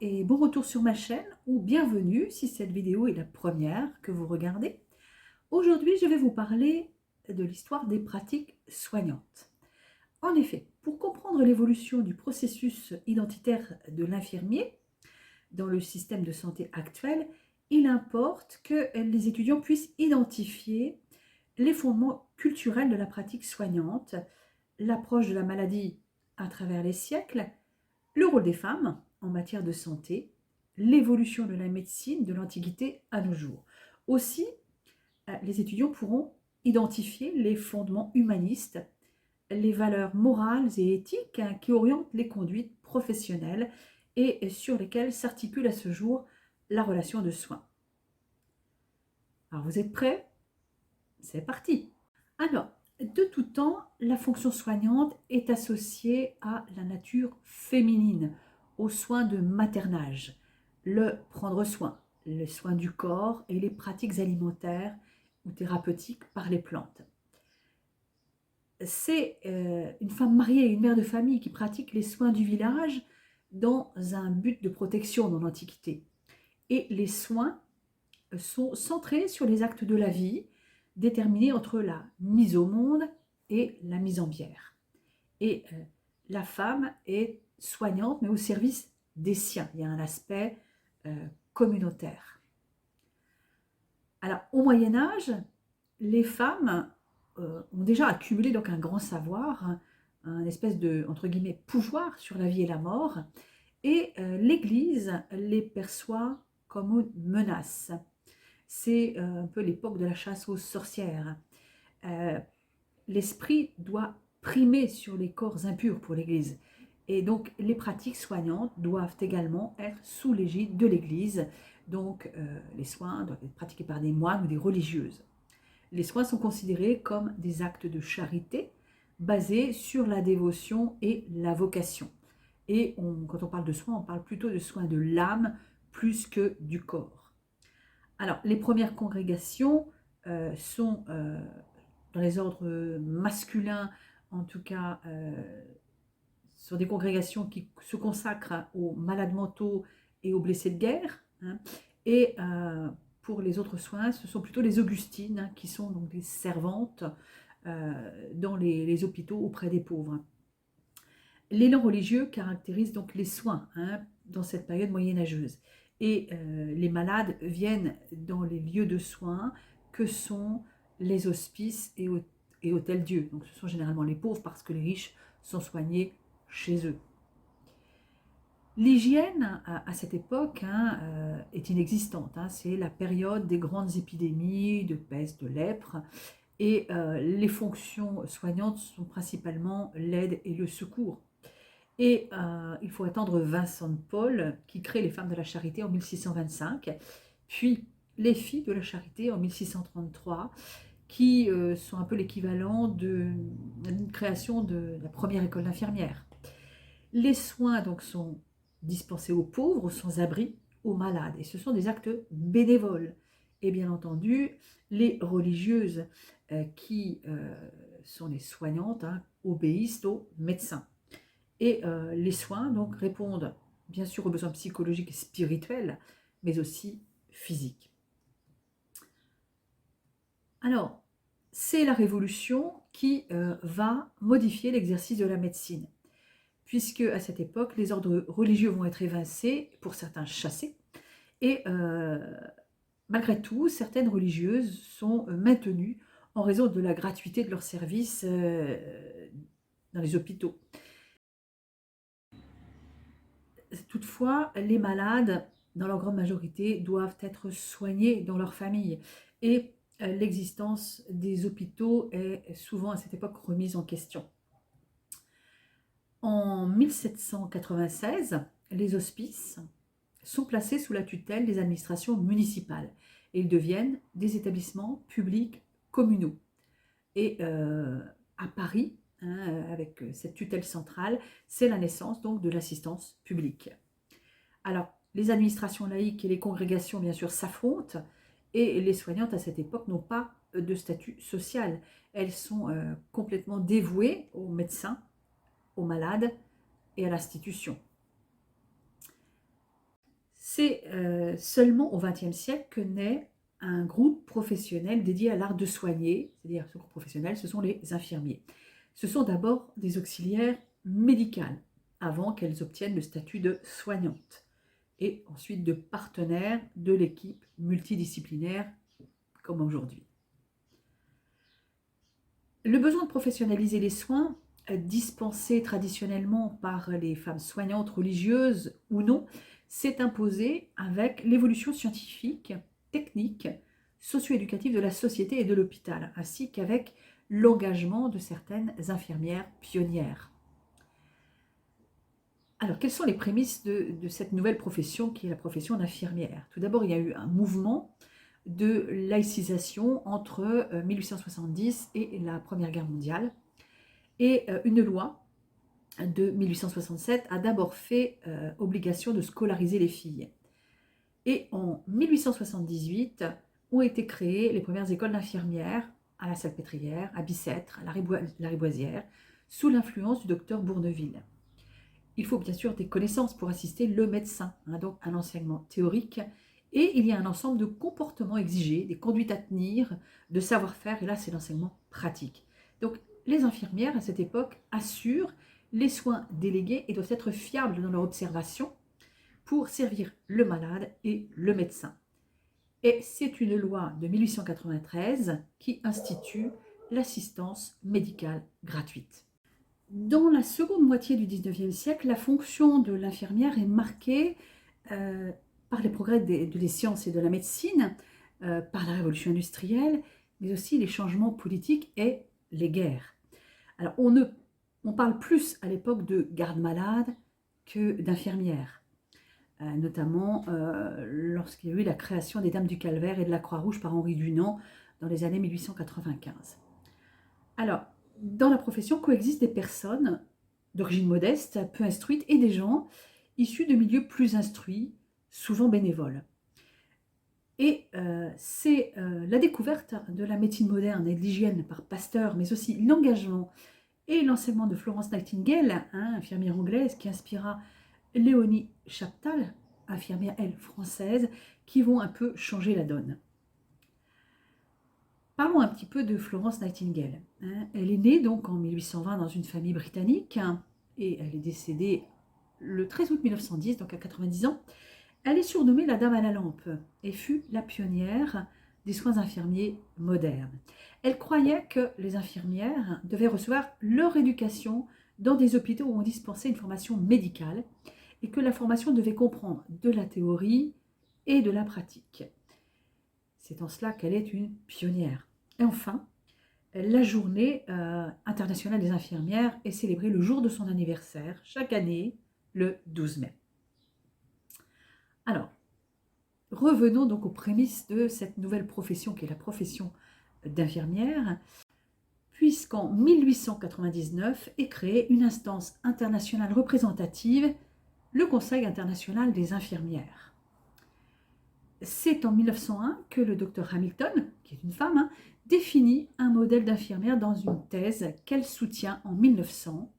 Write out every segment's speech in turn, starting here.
et bon retour sur ma chaîne ou bienvenue si cette vidéo est la première que vous regardez. Aujourd'hui, je vais vous parler de l'histoire des pratiques soignantes. En effet, pour comprendre l'évolution du processus identitaire de l'infirmier dans le système de santé actuel, il importe que les étudiants puissent identifier les fondements culturels de la pratique soignante, l'approche de la maladie à travers les siècles, le rôle des femmes en matière de santé, l'évolution de la médecine de l'Antiquité à nos jours. Aussi, les étudiants pourront identifier les fondements humanistes, les valeurs morales et éthiques qui orientent les conduites professionnelles et sur lesquelles s'articule à ce jour la relation de soins. Alors vous êtes prêts? C'est parti! Alors, de tout temps, la fonction soignante est associée à la nature féminine, aux soins de maternage, le prendre soin, les soins du corps et les pratiques alimentaires ou thérapeutiques par les plantes. C'est une femme mariée et une mère de famille qui pratique les soins du village dans un but de protection dans l'Antiquité. Et les soins sont centrés sur les actes de la vie, déterminés entre la mise au monde et la mise en bière. Et la femme est soignante, mais au service des siens. Il y a un aspect communautaire. Alors, au Moyen-Âge, les femmes ont déjà accumulé donc un grand savoir, un espèce de, entre guillemets, pouvoir sur la vie et la mort, et l'Église les perçoit comme une menace. C'est un peu l'époque de la chasse aux sorcières. L'esprit doit primer sur les corps impurs pour l'Église. Et donc, les pratiques soignantes doivent également être sous l'égide de l'Église. Donc, les soins doivent être pratiqués par des moines ou des religieuses. Les soins sont considérés comme des actes de charité basés sur la dévotion et la vocation. Et quand on parle de soins, on parle plutôt de soins de l'âme plus que du corps. Alors, les premières congrégations sont dans les ordres masculins, en tout cas, sont des congrégations qui se consacrent aux malades mentaux et aux blessés de guerre. Hein, et pour les autres soins, ce sont plutôt les augustines, hein, qui sont donc des servantes dans les hôpitaux auprès des pauvres. L'élan religieux caractérise donc les soins, hein, dans cette période moyenâgeuse. Et les malades viennent dans les lieux de soins que sont les hospices et hôtels Dieu. Donc ce sont généralement les pauvres parce que les riches sont soignés chez eux. L'hygiène à cette époque, hein, est inexistante. Hein. C'est la période des grandes épidémies de peste, de lèpre. Et les fonctions soignantes sont principalement l'aide et le secours. Et il faut attendre Vincent de Paul qui crée les Femmes de la Charité en 1625, puis les Filles de la Charité en 1633, qui sont un peu l'équivalent d'une création de la première école d'infirmières. Les soins donc sont dispensés aux pauvres, aux sans-abri, aux malades, et ce sont des actes bénévoles. Et bien entendu, les religieuses qui sont les soignantes, hein, obéissent aux médecins. Et les soins donc répondent bien sûr aux besoins psychologiques et spirituels, mais aussi physiques. Alors, c'est la Révolution qui va modifier l'exercice de la médecine, puisque à cette époque, les ordres religieux vont être évincés, pour certains chassés, et malgré tout, certaines religieuses sont maintenues en raison de la gratuité de leurs services dans les hôpitaux. Toutefois, les malades, dans leur grande majorité, doivent être soignés dans leur famille. Et l'existence des hôpitaux est souvent à cette époque remise en question. En 1796, les hospices sont placés sous la tutelle des administrations municipales et ils deviennent des établissements publics communaux. Et à Paris, hein, avec cette tutelle centrale, c'est la naissance donc de l'assistance publique. Alors, les administrations laïques et les congrégations, bien sûr, s'affrontent et les soignantes à cette époque n'ont pas de statut social. Elles sont complètement dévouées aux médecins, aux malades et à l'institution. C'est seulement au XXe siècle que naît un groupe professionnel dédié à l'art de soigner, c'est-à-dire ce groupe professionnel, ce sont les infirmiers. Ce sont d'abord des auxiliaires médicales, avant qu'elles obtiennent le statut de soignantes, et ensuite de partenaires de l'équipe multidisciplinaire, comme aujourd'hui. Le besoin de professionnaliser les soins, dispensés traditionnellement par les femmes soignantes religieuses ou non, s'est imposé avec l'évolution scientifique, technique, socio-éducative de la société et de l'hôpital, ainsi qu'avec l'engagement de certaines infirmières pionnières. Alors, quelles sont les prémices de cette nouvelle profession qui est la profession d'infirmière? Tout d'abord, il y a eu un mouvement de laïcisation entre 1870 et la Première Guerre mondiale. Et une loi de 1867 a d'abord fait obligation de scolariser les filles. Et en 1878 ont été créées les premières écoles d'infirmières à la Salpêtrière, à Bicêtre, à la Riboisière, sous l'influence du docteur Bourneville. Il faut bien sûr des connaissances pour assister le médecin, donc un enseignement théorique, et il y a un ensemble de comportements exigés, des conduites à tenir, de savoir-faire, et là c'est l'enseignement pratique. Donc les infirmières à cette époque assurent les soins délégués et doivent être fiables dans leur observation pour servir le malade et le médecin. Et c'est une loi de 1893 qui institue l'assistance médicale gratuite. Dans la seconde moitié du XIXe siècle, la fonction de l'infirmière est marquée par les progrès des sciences et de la médecine, par la révolution industrielle, mais aussi les changements politiques et les guerres. Alors, on parle plus à l'époque de garde-malade que d'infirmières, notamment lorsqu'il y a eu la création des Dames du Calvaire et de la Croix-Rouge par Henri Dunant dans les années 1895. Alors, dans la profession coexistent des personnes d'origine modeste, peu instruites, et des gens issus de milieux plus instruits, souvent bénévoles. Et c'est la découverte de la médecine moderne et de l'hygiène par Pasteur, mais aussi l'engagement et l'enseignement de Florence Nightingale, infirmière anglaise, qui inspira Léonie Chaptal, infirmière, elle, française, qui vont un peu changer la donne. Parlons un petit peu de Florence Nightingale. Elle est née donc en 1820 dans une famille britannique et elle est décédée le 13 août 1910, donc à 90 ans. Elle est surnommée la Dame à la lampe et fut la pionnière des soins infirmiers modernes. Elle croyait que les infirmières devaient recevoir leur éducation dans des hôpitaux où on dispensait une formation médicale et que la formation devait comprendre de la théorie et de la pratique. C'est en cela qu'elle est une pionnière. Et enfin, la journée internationale des infirmières est célébrée le jour de son anniversaire, chaque année, le 12 mai. Alors, revenons donc aux prémices de cette nouvelle profession qui est la profession d'infirmière, puisqu'en 1899 est créée une instance internationale représentative, le Conseil international des infirmières. C'est en 1901 que le docteur Hamilton, qui est une femme, définit un modèle d'infirmière dans une thèse qu'elle soutient en 1900.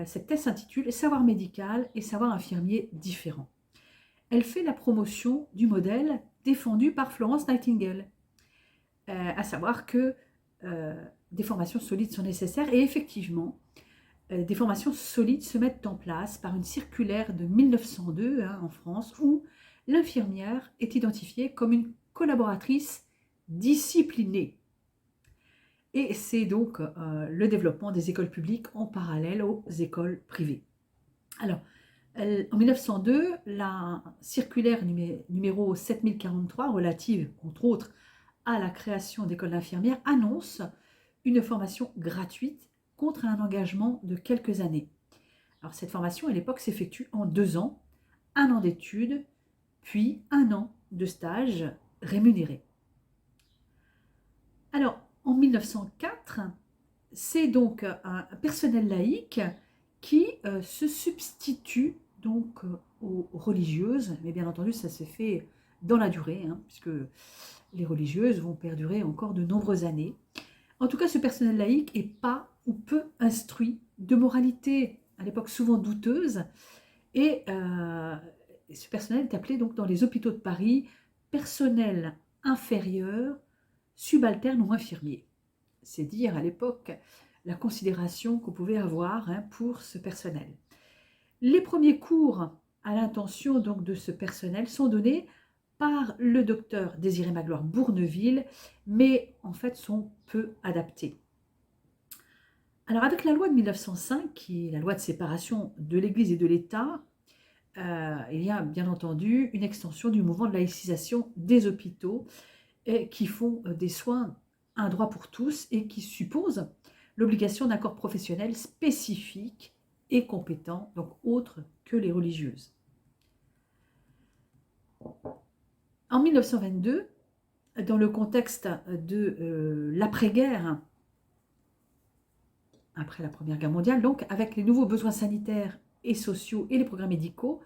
Cette thèse s'intitule « Savoir médical et savoir infirmier différents ». Elle fait la promotion du modèle défendu par Florence Nightingale, à savoir que des formations solides sont nécessaires et effectivement, des formations solides se mettent en place par une circulaire de 1902 en France où l'infirmière est identifiée comme une collaboratrice disciplinée. Et c'est donc le développement des écoles publiques en parallèle aux écoles privées. Alors, en 1902, la circulaire numéro 7043, relative entre autres à la création d'écoles d'infirmières, annonce une formation gratuite contre un engagement de quelques années. Alors, cette formation, à l'époque, s'effectue en 2 ans, 1 an d'études, puis 1 an de stage rémunéré. Alors, en 1904, c'est donc un personnel laïque qui se substitue donc aux religieuses, mais bien entendu, ça s'est fait dans la durée, puisque les religieuses vont perdurer encore de nombreuses années. En tout cas, ce personnel laïque est pas ou peu instruit, de moralité à l'époque souvent douteuse, et ce personnel est appelé donc dans les hôpitaux de Paris personnel inférieur, subalterne ou infirmier. C'est dire à l'époque la considération qu'on pouvait avoir pour ce personnel. Les premiers cours à l'intention donc de ce personnel sont donnés par le docteur Désiré Magloire Bourneville, mais en fait sont peu adaptés. Alors avec la loi de 1905, qui est la loi de séparation de l'Église et de l'État, il y a bien entendu une extension du mouvement de laïcisation des hôpitaux qui font des soins un droit pour tous et qui suppose l'obligation d'un corps professionnel spécifique et compétent, donc autre que les religieuses. En 1922, dans le contexte de l'après-guerre, après la Première Guerre mondiale, donc avec les nouveaux besoins sanitaires et sociaux et les programmes médicaux,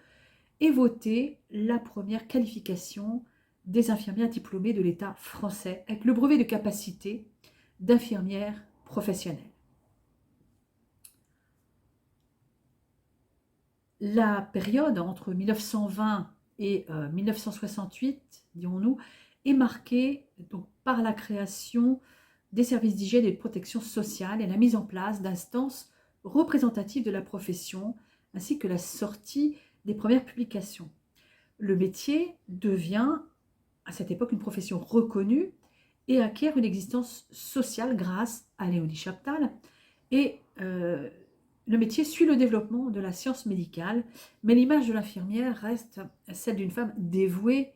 est votée la première qualification des infirmières diplômées de l'État français, avec le brevet de capacité d'infirmière professionnelle. La période entre 1920 et 1968, dirons-nous, est marquée donc, par la création des services d'hygiène et de protection sociale et la mise en place d'instances représentatives de la profession, ainsi que la sortie des premières publications. Le métier devient à cette époque une profession reconnue et acquiert une existence sociale grâce à Léonie Chaptal. Et le métier suit le développement de la science médicale, mais l'image de l'infirmière reste celle d'une femme dévouée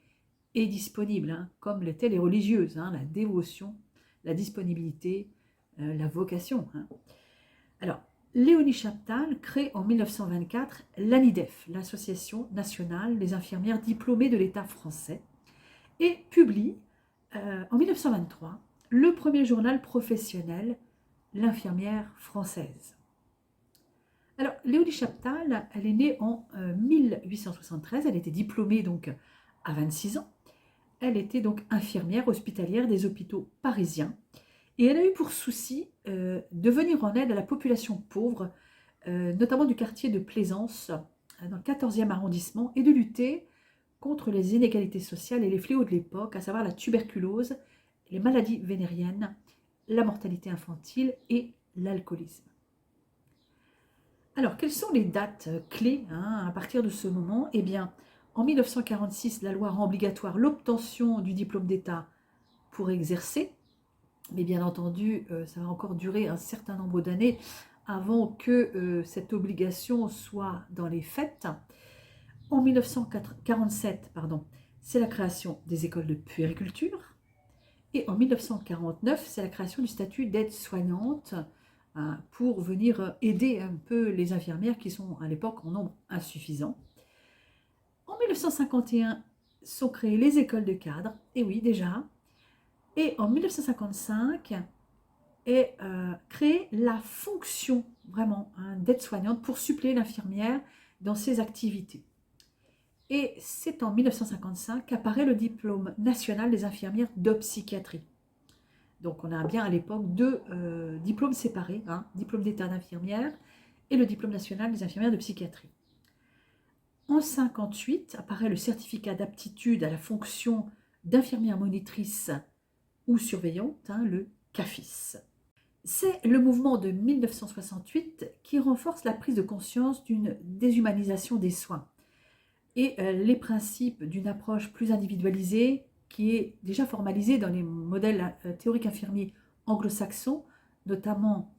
et disponible, comme l'étaient les religieuses, la dévotion, la disponibilité, la vocation. Alors, Léonie Chaptal crée en 1924 l'ANIDEF, l'Association nationale des infirmières diplômées de l'État français, et publie en 1923 le premier journal professionnel, L'Infirmière française. Alors, Léonie Chaptal, elle est née en 1873, elle était diplômée donc à 26 ans. Elle était donc infirmière hospitalière des hôpitaux parisiens et elle a eu pour souci de venir en aide à la population pauvre, notamment du quartier de Plaisance, dans le 14e arrondissement, et de lutter contre les inégalités sociales et les fléaux de l'époque, à savoir la tuberculose, les maladies vénériennes, la mortalité infantile et l'alcoolisme. Alors, quelles sont les dates clés à partir de ce moment? Eh bien, en 1946, la loi rend obligatoire l'obtention du diplôme d'État pour exercer, mais bien entendu, ça va encore durer un certain nombre d'années avant que cette obligation soit dans les faits. En 1947, c'est la création des écoles de puériculture. Et en 1949, c'est la création du statut d'aide-soignante pour venir aider un peu les infirmières qui sont à l'époque en nombre insuffisant. En 1951, sont créées les écoles de cadres, et oui déjà. Et en 1955, est créée la fonction vraiment d'aide-soignante pour suppléer l'infirmière dans ses activités. Et c'est en 1955 qu'apparaît le diplôme national des infirmières de psychiatrie. Donc on a bien à l'époque deux diplômes séparés, diplôme d'état d'infirmière et le diplôme national des infirmières de psychiatrie. En 1958 apparaît le certificat d'aptitude à la fonction d'infirmière monitrice ou surveillante, le CAFIS. C'est le mouvement de 1968 qui renforce la prise de conscience d'une déshumanisation des soins et les principes d'une approche plus individualisée qui est déjà formalisée dans les modèles théoriques infirmiers anglo-saxons, notamment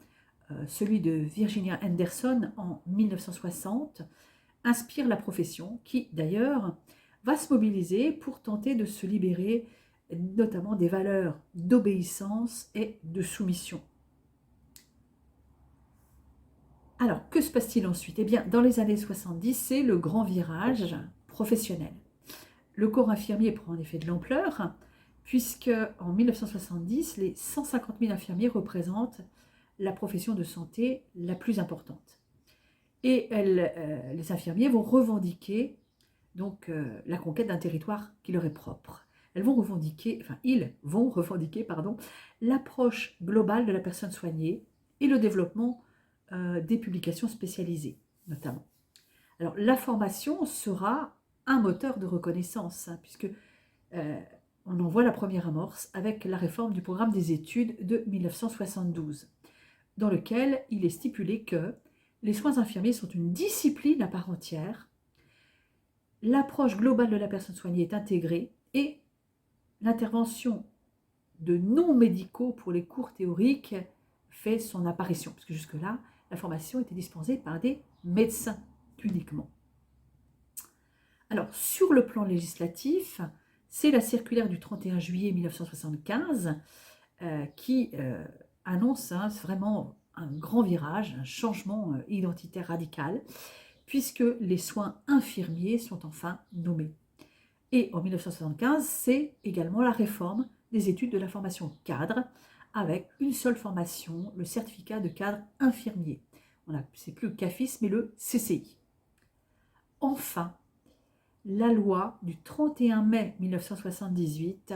celui de Virginia Henderson en 1960, inspire la profession qui, d'ailleurs, va se mobiliser pour tenter de se libérer notamment des valeurs d'obéissance et de soumission. Alors, que se passe-t-il ensuite? Eh bien, dans les années 70, c'est le grand virage professionnel. Le corps infirmier prend en effet de l'ampleur, puisque en 1970, les 150 000 infirmiers représentent la profession de santé la plus importante. Et les infirmiers vont revendiquer donc, la conquête d'un territoire qui leur est propre. Ils vont revendiquer l'approche globale de la personne soignée et le développement des publications spécialisées, notamment. Alors, la formation sera un moteur de reconnaissance, hein, puisque on en voit la première amorce avec la réforme du programme des études de 1972, dans lequel il est stipulé que les soins infirmiers sont une discipline à part entière, l'approche globale de la personne soignée est intégrée et l'intervention de non-médicaux pour les cours théoriques fait son apparition, parce que jusque-là, la formation était dispensée par des médecins uniquement. Alors, sur le plan législatif, c'est la circulaire du 31 juillet 1975 qui annonce vraiment un grand virage, un changement identitaire radical, puisque les soins infirmiers sont enfin nommés. Et en 1975, c'est également la réforme des études de la formation cadre, avec une seule formation, le certificat de cadre infirmier. C'est plus le CAFIS, mais le CCI. Enfin, la loi du 31 mai 1978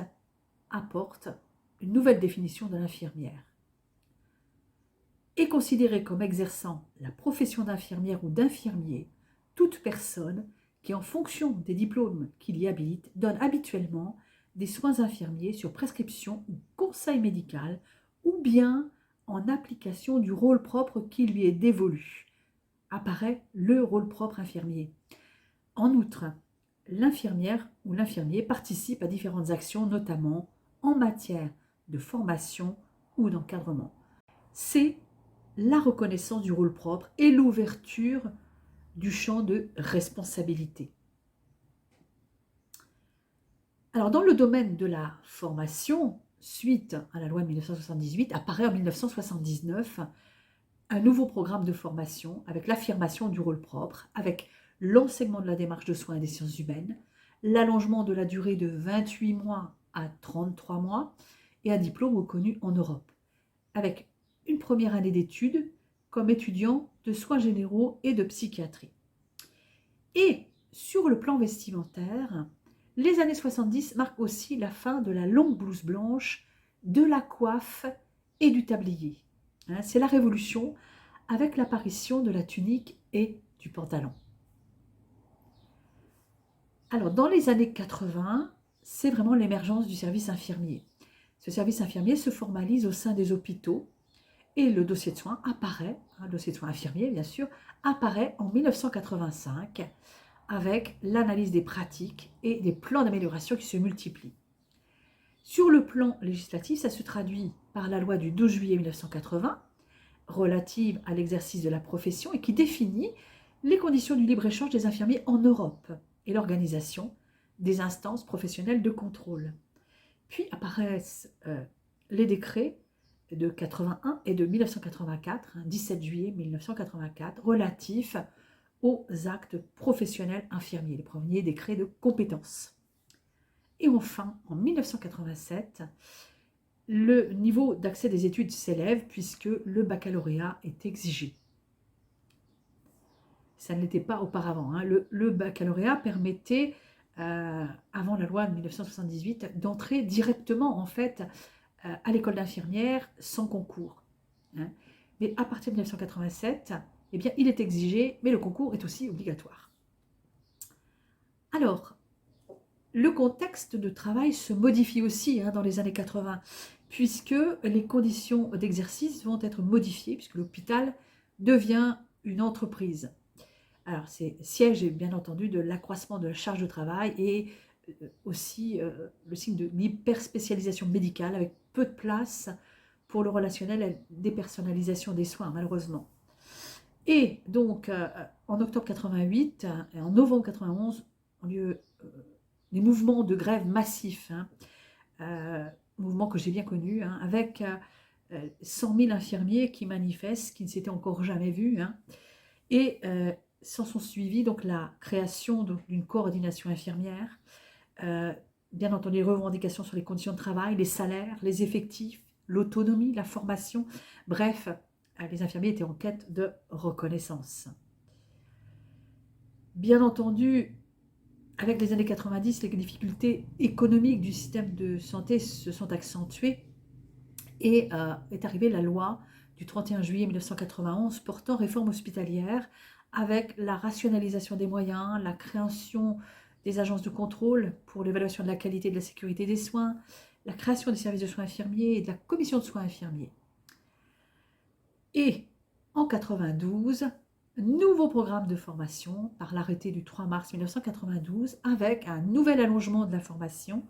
apporte une nouvelle définition de l'infirmière. Est considérée comme exerçant la profession d'infirmière ou d'infirmier toute personne qui, en fonction des diplômes qui l'y habilitent, donne habituellement des soins infirmiers sur prescription ou conseil médical, ou bien en application du rôle propre qui lui est dévolu. Apparaît le rôle propre infirmier. En outre, l'infirmière ou l'infirmier participe à différentes actions, notamment en matière de formation ou d'encadrement. C'est la reconnaissance du rôle propre et l'ouverture du champ de responsabilité. Alors, dans le domaine de la formation, suite à la loi de 1978, apparaît en 1979 un nouveau programme de formation avec l'affirmation du rôle propre, avec l'enseignement de la démarche de soins et des sciences humaines, l'allongement de la durée de 28 mois à 33 mois et un diplôme reconnu en Europe, avec une première année d'études comme étudiant de soins généraux et de psychiatrie. Et sur le plan vestimentaire, les années 70 marquent aussi la fin de la longue blouse blanche, de la coiffe et du tablier. C'est la révolution avec l'apparition de la tunique et du pantalon. Alors, dans les années 80, c'est vraiment l'émergence du service infirmier. Ce service infirmier se formalise au sein des hôpitaux et le dossier de soins apparaît, le dossier de soins infirmier bien sûr, apparaît en 1985 avec l'analyse des pratiques et des plans d'amélioration qui se multiplient. Sur le plan législatif, ça se traduit par la loi du 12 juillet 1980 relative à l'exercice de la profession et qui définit les conditions du libre-échange des infirmiers en Europe et l'organisation des instances professionnelles de contrôle. Puis apparaissent les décrets de 81 et de 1984, 17 juillet 1984, relatifs aux actes professionnels infirmiers, les premiers décrets de compétences. Et enfin, en 1987, le niveau d'accès des études s'élève puisque le baccalauréat est exigé. Ça ne l'était pas auparavant. Le baccalauréat permettait, avant la loi de 1978, d'entrer directement en fait à l'école d'infirmière sans concours. Mais à partir de 1987, eh bien, il est exigé, mais le concours est aussi obligatoire. Alors, le contexte de travail se modifie aussi dans les années 80, puisque les conditions d'exercice vont être modifiées, puisque l'hôpital devient une entreprise. Alors, c'est siège, bien entendu, de l'accroissement de la charge de travail et aussi le signe de l'hyperspécialisation médicale, avec peu de place pour le relationnel et dépersonnalisation des soins, malheureusement. Et donc, en octobre 88 et en novembre 91, ont lieu des mouvements de grève massifs, mouvements que j'ai bien connus, avec 100 000 infirmiers qui manifestent, qui ne s'étaient encore jamais vus, et s'en sont suivis donc la création d'une coordination infirmière, bien entendu les revendications sur les conditions de travail, les salaires, les effectifs, l'autonomie, la formation, bref, les infirmiers étaient en quête de reconnaissance. Bien entendu, avec les années 90, les difficultés économiques du système de santé se sont accentuées et est arrivée la loi du 31 juillet 1991 portant réforme hospitalière avec la rationalisation des moyens, la création des agences de contrôle pour l'évaluation de la qualité et de la sécurité des soins, la création des services de soins infirmiers et de la commission de soins infirmiers. Et en 92, nouveau programme de formation par l'arrêté du 3 mars 1992 avec un nouvel allongement de la formation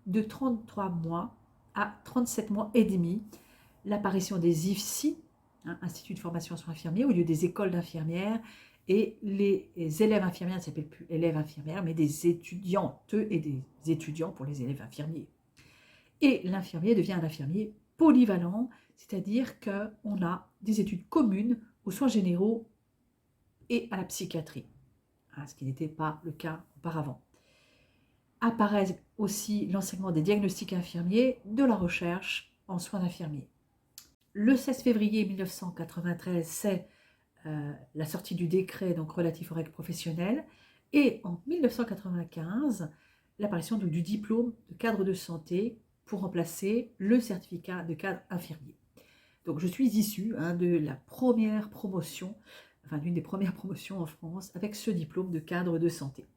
de 33 mois à 37 mois et demi, l'apparition des IFSI, Institut de formation en soins infirmiers, au lieu des écoles d'infirmières, et les élèves infirmières ne s'appellent plus élèves infirmières, mais des étudiantes et des étudiants pour les élèves infirmiers. Et l'infirmier devient un infirmier polyvalent, c'est-à-dire qu'on a des études communes aux soins généraux et à la psychiatrie, ce qui n'était pas le cas auparavant. Apparaît aussi l'enseignement des diagnostics infirmiers, de la recherche en soins infirmiers. Le 16 février 1993, c'est la sortie du décret donc, relatif aux règles professionnelles, et en 1995, l'apparition du diplôme de cadre de santé pour remplacer le certificat de cadre infirmier. Donc je suis issue de la première promotion, enfin d'une des premières promotions en France avec ce diplôme de cadre de santé.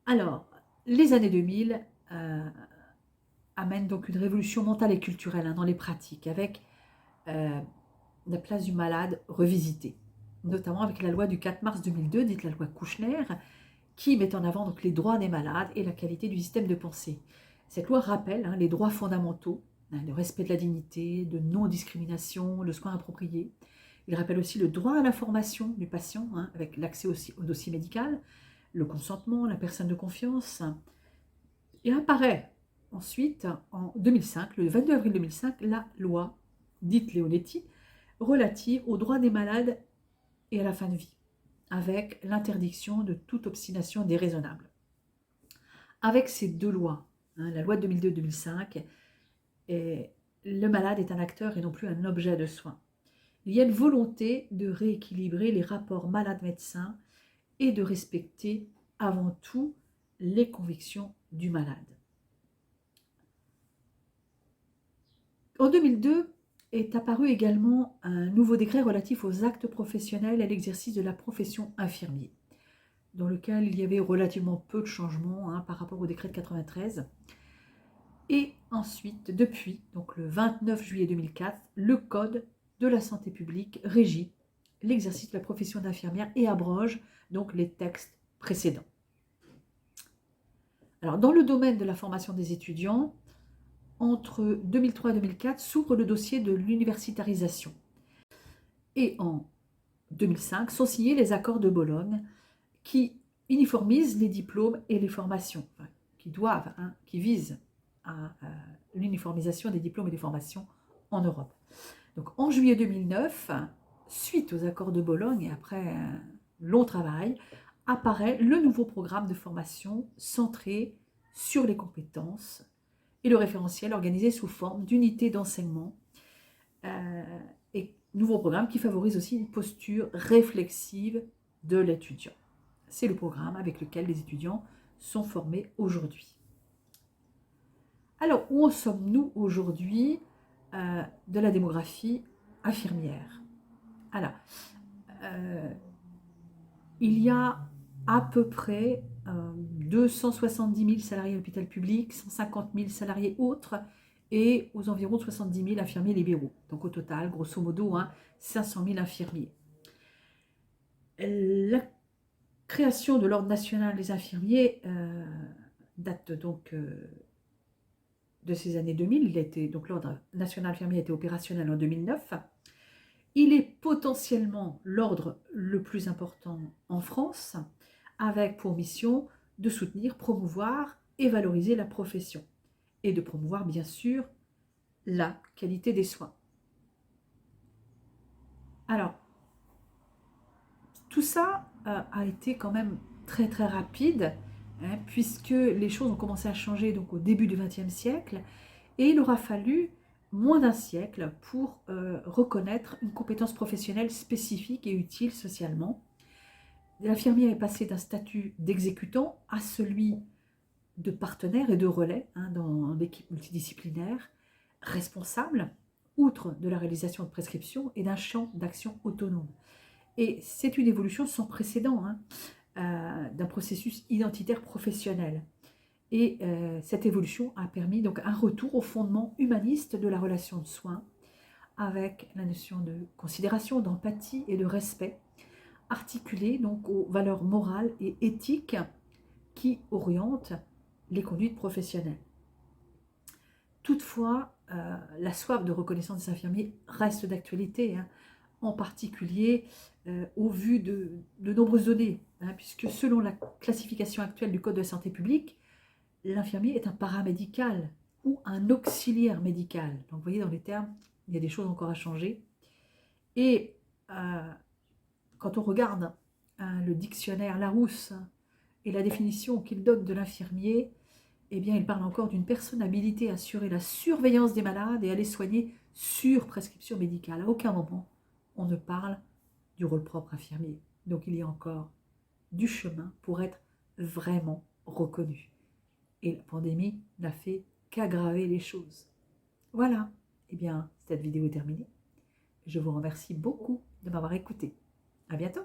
Alors, les années 2000 amènent donc une révolution mentale et culturelle dans les pratiques, avec la place du malade revisitée, notamment avec la loi du 4 mars 2002, dite la loi Kouchner, qui met en avant donc les droits des malades et la qualité du système de pensée. Cette loi rappelle les droits fondamentaux, le respect de la dignité, de non-discrimination, le soin approprié. Il rappelle aussi le droit à l'information du patient, avec l'accès aussi au dossier médical, le consentement, la personne de confiance. Et apparaît ensuite, en 2005, le 22 avril 2005, la loi dite Leonetti, relative aux droits des malades et à la fin de vie, avec l'interdiction de toute obstination déraisonnable. Avec ces deux lois, la loi de 2002-2005, le malade est un acteur et non plus un objet de soin. Il y a une volonté de rééquilibrer les rapports malade-médecin et de respecter avant tout les convictions du malade. En 2002 est apparu également un nouveau décret relatif aux actes professionnels et à l'exercice de la profession infirmier, dans lequel il y avait relativement peu de changements par rapport au décret de 93. Et ensuite, depuis donc le 29 juillet 2004, le Code de la santé publique régit l'exercice de la profession d'infirmière et abroge donc les textes précédents. Alors, dans le domaine de la formation des étudiants, entre 2003 et 2004 s'ouvre le dossier de l'universitarisation. Et en 2005 sont signés les accords de Bologne qui uniformisent les diplômes et les formations, qui visent à l'uniformisation des diplômes et des formations en Europe. Donc en juillet 2009, suite aux accords de Bologne et après un long travail, apparaît le nouveau programme de formation centré sur les compétences et le référentiel organisé sous forme d'unités d'enseignement et nouveau programme qui favorise aussi une posture réflexive de l'étudiant. C'est le programme avec lequel les étudiants sont formés aujourd'hui. Alors, où en sommes-nous aujourd'hui de la démographie infirmière? Alors, il y a à peu près 270 000 salariés à l'hôpital public, 150 000 salariés autres et aux environs 70 000 infirmiers libéraux. Donc au total, grosso modo, 500 000 infirmiers. La création de l'Ordre national des infirmiers date donc de ces années 2000. Donc l'Ordre national infirmier a été opérationnel en 2009. Il est potentiellement l'ordre le plus important en France, avec pour mission de soutenir, promouvoir et valoriser la profession, et de promouvoir bien sûr la qualité des soins. Alors, tout ça a été quand même très très rapide, puisque les choses ont commencé à changer donc, au début du XXe siècle, et il aura fallu moins d'un siècle pour reconnaître une compétence professionnelle spécifique et utile socialement. L'infirmier est passé d'un statut d'exécutant à celui de partenaire et de relais dans l'équipe multidisciplinaire, responsable, outre de la réalisation de prescriptions et d'un champ d'action autonome. Et c'est une évolution sans précédent. d'un processus identitaire professionnel. Et cette évolution a permis donc un retour au fondement humaniste de la relation de soins, avec la notion de considération, d'empathie et de respect, articulée donc aux valeurs morales et éthiques qui orientent les conduites professionnelles. Toutefois, la soif de reconnaissance des infirmiers reste d'actualité, hein, en particulier au vu de nombreuses données, hein, puisque selon la classification actuelle du Code de la santé publique, l'infirmier est un paramédical ou un auxiliaire médical. Donc vous voyez, dans les termes, il y a des choses encore à changer. Et quand on regarde le dictionnaire Larousse et la définition qu'il donne de l'infirmier, eh bien, il parle encore d'une personne habilitée à assurer la surveillance des malades et à les soigner sur prescription médicale. À aucun moment, on ne parle du rôle propre infirmier. Donc, il y a encore du chemin pour être vraiment reconnu. Et la pandémie n'a fait qu'aggraver les choses. Voilà, eh bien, cette vidéo est terminée. Je vous remercie beaucoup de m'avoir écouté. À bientôt.